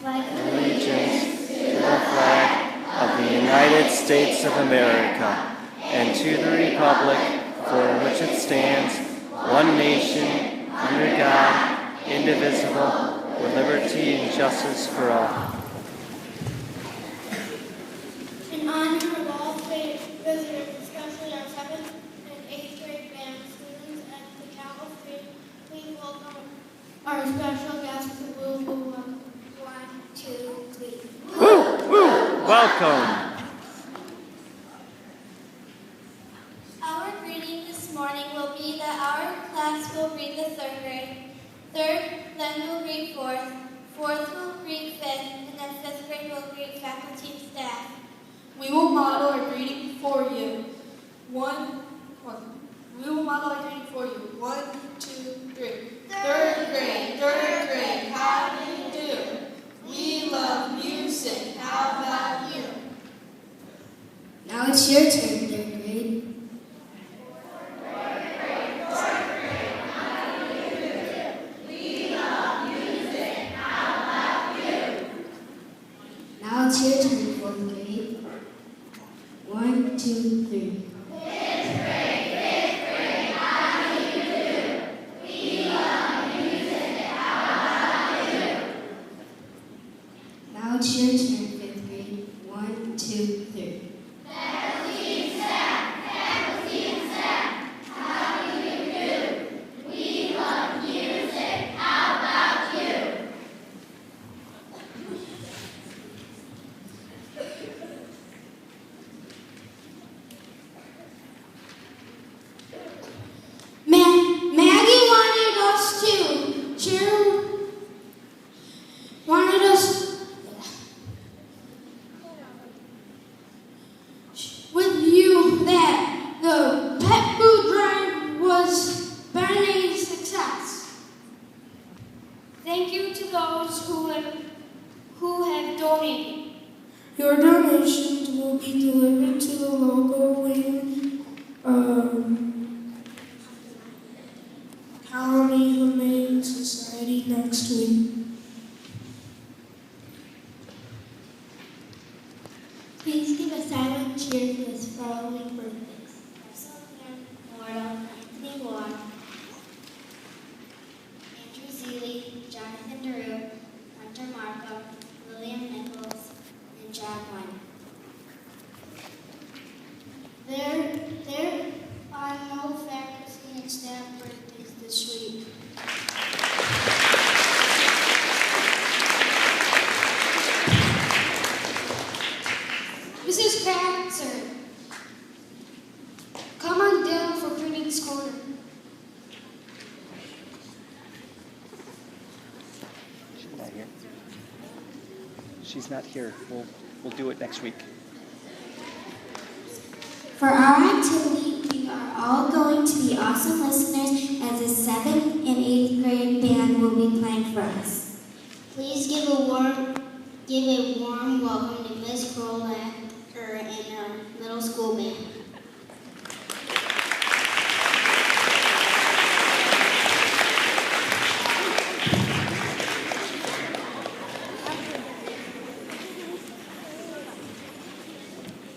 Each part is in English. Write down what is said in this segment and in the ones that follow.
allegiance to the flag of the United States of America and to the republic for which it stands, one nation, under God, indivisible, with liberty and justice for all. In honor of all state visitors, especially our 7th and 8th grade band students at the Cal State, please welcome our special guests to Woo Woo. 1, 2, 3. Woo! Woo! Welcome! Our greeting this morning will be that our class will read the 3rd grade. 3rd, then we'll read 4th. 4th will read 5th, and then 5th grade will read faculty and staff. We will model our greeting for you. We will model our greeting for you. 1, 2, 3. 3rd grade, how do you do? We love music, how about you? Now it's your turn, 3rd grade. Now it's your turn, 4th grade. 1, 2, 3. Now it's your turn, 5th grade. 1, 2, 3. Maggie wanted us with you that the pet food drive was been a success. Thank you to those who have donated. Your donations will be delivered to the local Wayne County Humane Society next week. Please give a silent cheer for this following birthdays. Russell Mortal, Anthony Ward, Andrew Zeeley, Jonathan DeRue, Hunter Markham, William Nichols, and John Wynn. There are no faculty and staff birthdays this week. Mrs. Kratzer, come on down for Prudence Corner. She's not here. She's not here. We'll do it next week. For our activity, we are all going to be awesome listeners as the 7th and 8th grade band will be playing for us. Please give a warm welcome to Miss Crowlacker and our middle school band.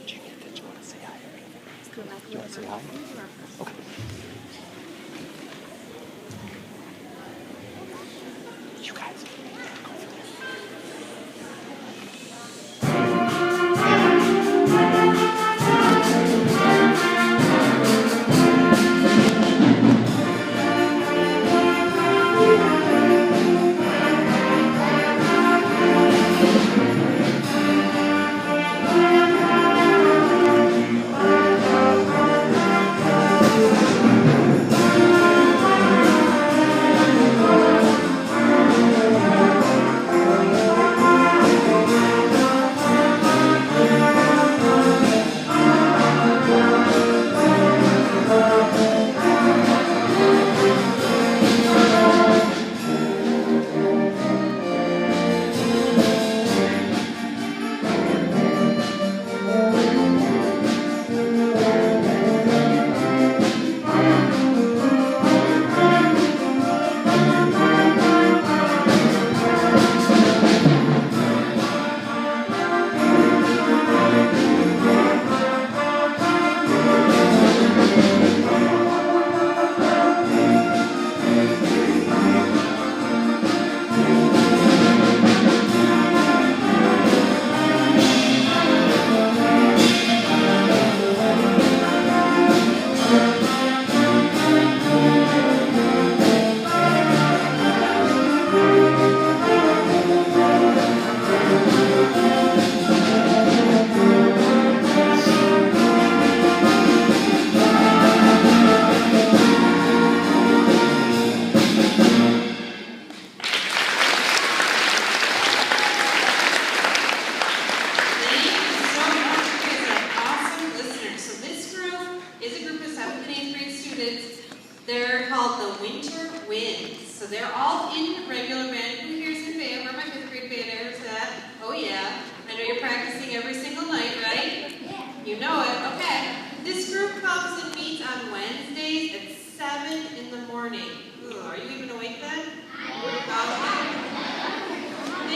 Did you want to say hi? Do you want to say hi? Okay. You guys.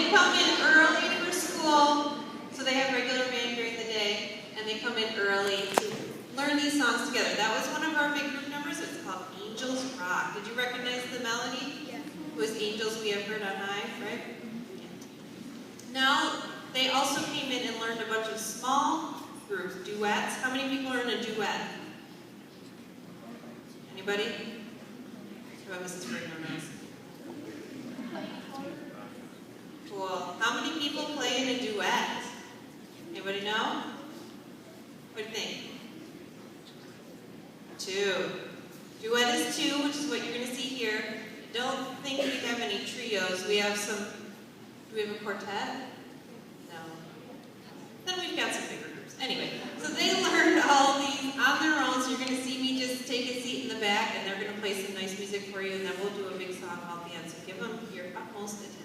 they come in early for school, so they have regular band during the day, and they come in early to learn these songs together. That was one of our big group numbers. It's called Angels Rock. Did you recognize the melody? Yeah. It was Angels We Have Heard on High, right? Yeah. Now, they also came in and learned a bunch of small groups, duets. How many people are in a duet? Anybody? How about Mrs. Brigham knows? Cool. How many people play in a duet? Anybody know? What do you think? 2. Duet is 2, which is what you're going to see here. I don't think we have any trios. We have some, do we have a quartet? No. Then we've got some bigger groups. Anyway, so they learned all these on their own, so you're going to see me just take a seat in the back, and they're going to play some nice music for you, and then we'll do a big song all at the end, so give them your utmost attention.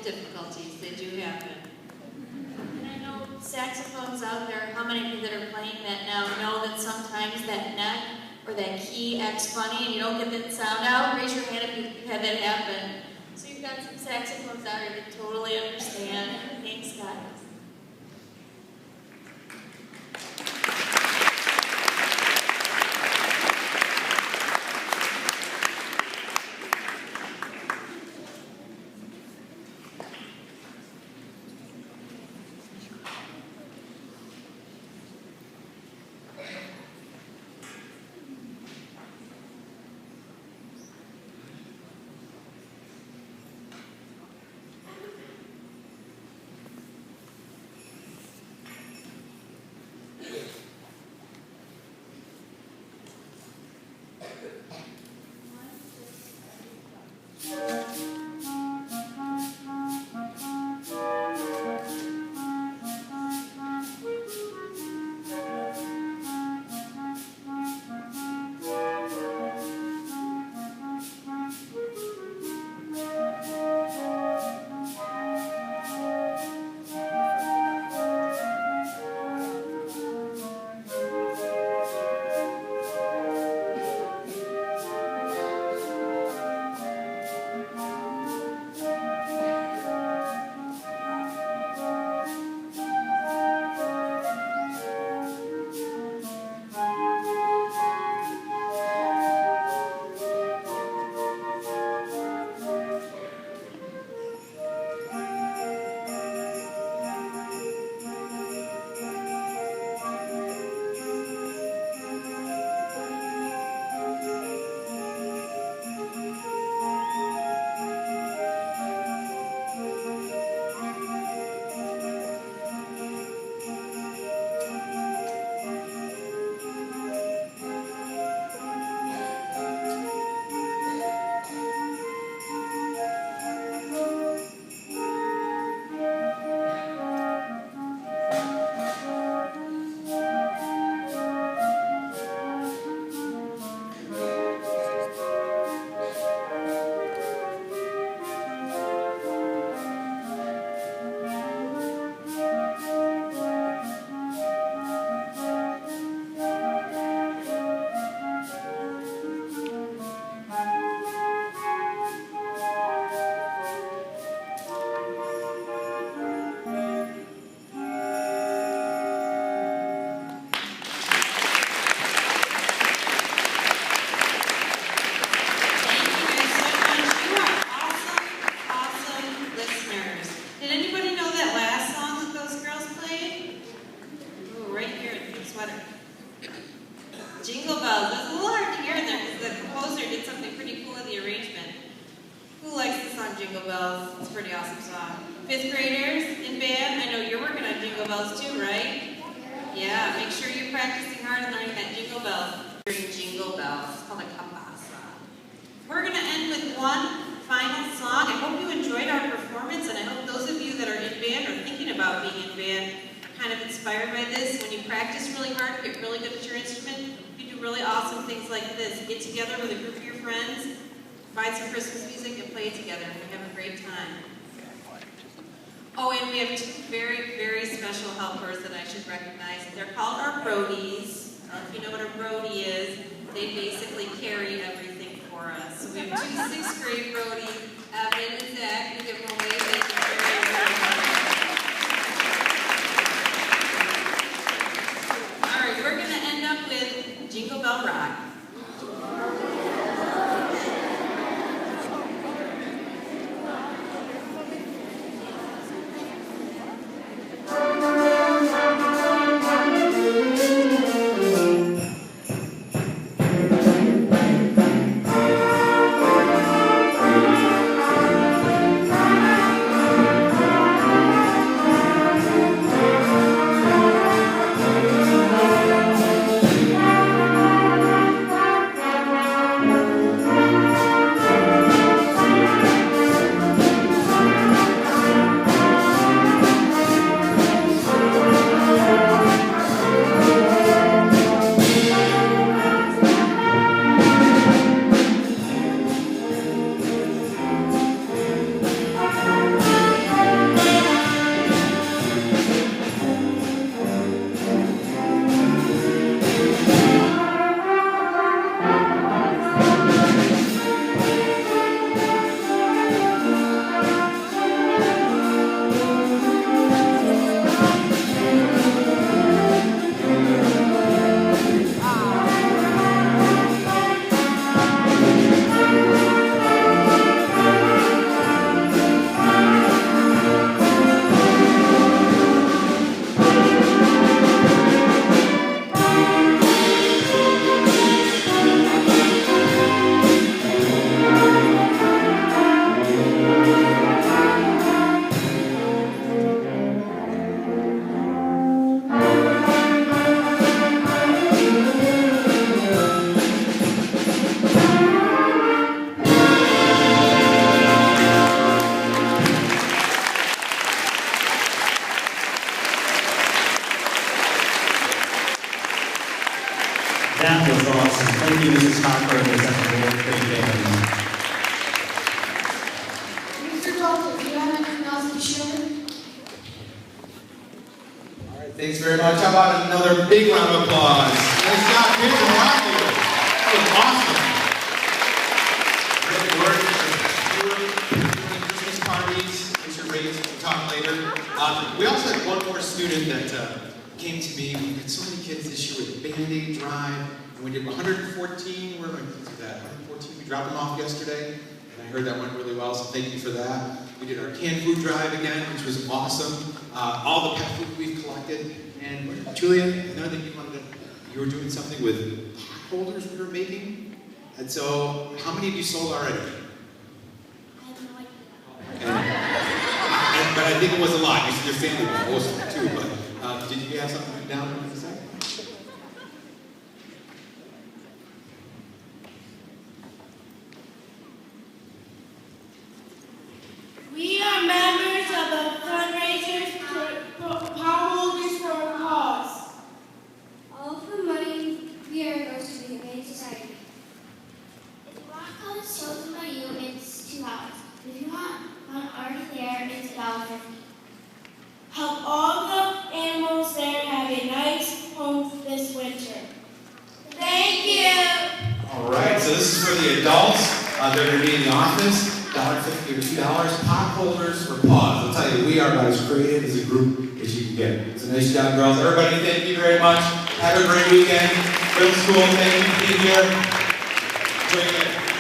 with difficulties. They do happen. And I know saxophones out there, how many of you that are playing that now know that sometimes that neck or that key acts funny and you don't get that sound out? Raise your hand if you've had that happen. So you've got some saxophones out here that totally understand. Thanks, guys. Jingle Bells. It was a little hard to hear in there because the composer did something pretty cool in the arrangement. Who likes the song Jingle Bells? It's a pretty awesome song. Fifth graders in band, I know you're working on Jingle Bells too, right? Yeah, make sure you're practicing hard and learning that Jingle Bell. Jingle Bells. It's called a kapasa. We're going to end with one final song. I hope you enjoyed our performance, and I hope those of you that are in band or thinking about being in band kind of inspired by this. When you practice really hard, get really good at your instrument, you do really awesome things like this. Get together with a group of your friends, find some Christmas music, and play it together, and we have a great time. Oh, and we have two very, very special helpers that I should recognize. They're called our roadies. If you know what a roadie is, they basically carry everything for us. So we have two 6th grade roadies, Evan and Zach. We give them a wave. Thank you very, very much. All right, we're going to end up with Jingle Bell Rock. Sherman. All right, thanks very much. How about another big round of applause? Nice job, kids and Rodney. That was awesome. Great work. Christmas parties. Get your raise. We'll talk later. We also had one more student that came to me. We had so many kids this year with Band-Aid Drive. And we did 114. Where am I kids with that? 114. We dropped them off yesterday. And I heard that went really well, so thank you for that. We did our canned food drive again, which was awesome. All the pet food we've collected. And Julia, I know that you were doing something with pot holders we were making. And so, how many have you sold already? I have no idea. Okay. But I think it was a lot. You said your family was most of it too. But did you have something down in a second? We are members of the fundraisers for Power Holders for a Cause. All of the money here goes to the Humane Society. If you want a cause chosen by you, it's $2. If you want one already there, it's $1.50. Help all the animals there have a nice home this winter. Thank you. All right, so this is for the adults. They're going to be in the office. $1.50 or $2. Pot holders for paws. I'll tell you, we are about as creative as a group as you can get. So nice job, girls. Everybody, thank you very much. Have a great weekend. Middle school, thank you for being here. Enjoy your day.